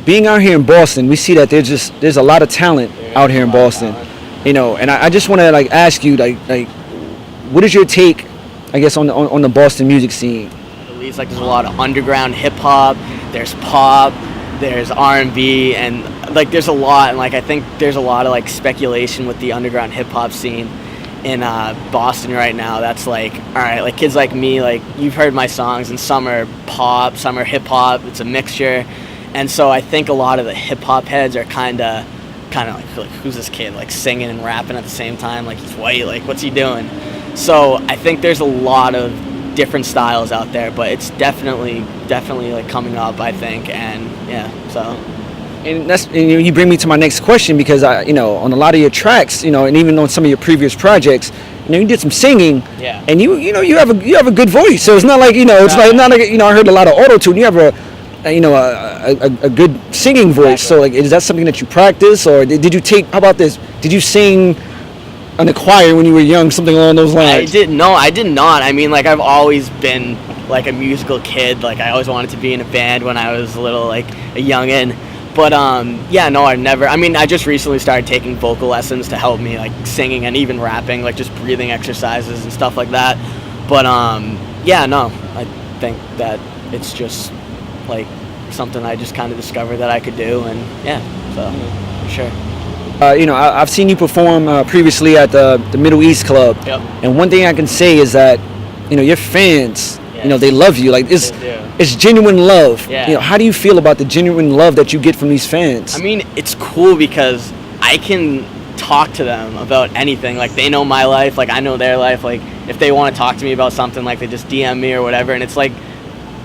Being out here in Boston, we see that there's a lot of talent out here in Boston, you know. And I just want to like ask you like what is your take, I guess, on the Boston music scene? At least like there's a lot of underground hip hop, there's pop, there's R&B, and like there's a lot, and like I think there's a lot of like speculation with the underground hip hop scene in Boston right now. That's like, all right, like kids like me, like you've heard my songs, and some are pop, some are hip hop. It's a mixture, and so I think a lot of the hip hop heads are kind of like who's this kid like singing and rapping at the same time? Like he's white, like what's he doing? So I think there's a lot of different styles out there, but it's definitely like coming up, I think, and yeah, so. And you bring me to my next question, because on a lot of your tracks, and even on some of your previous projects, you did some singing, yeah, and you have a good voice, so it's not like it's not like I heard a lot of auto-tune. You have a good singing voice. So like, is that something that you practice, or did you take? How about this? Did you sing in the choir when you were young, something along those lines? I did not. I mean, like I've always been like a musical kid. Like I always wanted to be in a band when I was a little like a youngin'. But I never. I mean, I just recently started taking vocal lessons to help me like singing and even rapping, like just breathing exercises and stuff like that. But I think that it's just like something I just kind of discovered that I could do, and yeah, so for sure. I've seen you perform previously at the Middle East Club. Yep. And one thing I can say is that, your fans, yes, they love you. Like it's genuine love. Yeah. How do you feel about the genuine love that you get from these fans? I mean, it's cool because I can talk to them about anything. Like they know my life, like I know their life. Like if they want to talk to me about something, like they just DM me or whatever, and it's like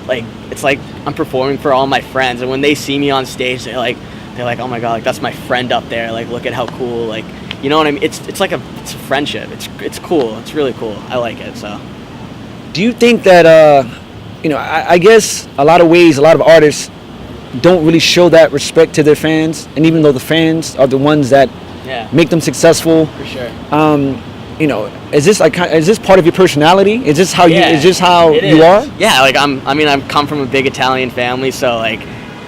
I'm performing for all my friends, and when they see me on stage, they're like, oh my god, like that's my friend up there, like look at how cool, like, you know what I mean? It's like it's a friendship. It's cool. It's really cool. I like it. So do you think that I guess a lot of artists don't really show that respect to their fans, and even though the fans are the ones that make them successful, for sure, is this part of your personality? Is this how you are? Yeah, like I've come from a big Italian family, so like,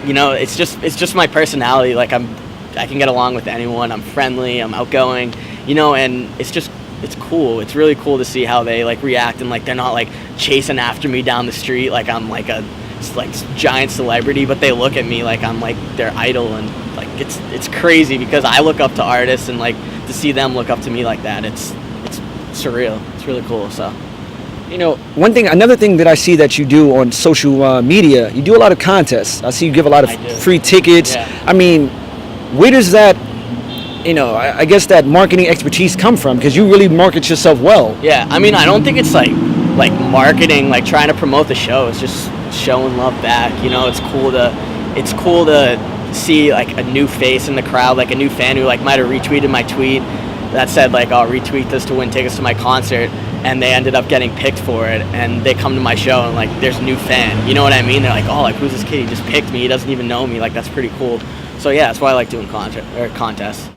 it's just my personality. Like I can get along with anyone. I'm friendly, I'm outgoing, and it's cool. It's really cool to see how they like react, and like they're not like chasing after me down the street like I'm like a giant celebrity, but they look at me like I'm like their idol, and like it's crazy because I look up to artists, and like to see them look up to me like that, it's surreal. It's really cool. So another thing that I see that you do on social media, you do a lot of contests. I see you give a lot of free tickets. Yeah. I mean, where does that, I guess that marketing expertise come from? Because you really market yourself well. Yeah, I mean, I don't think it's like marketing, like trying to promote the show. It's just showing love back. It's cool to see like a new face in the crowd, like a new fan who like might have retweeted my tweet that said like, I'll retweet this to win tickets to my concert, and they ended up getting picked for it, and they come to my show and like there's a new fan, you know what I mean? They're like, oh, like who's this kid? He just picked me, he doesn't even know me. Like that's pretty cool. So yeah, that's why I like doing contests.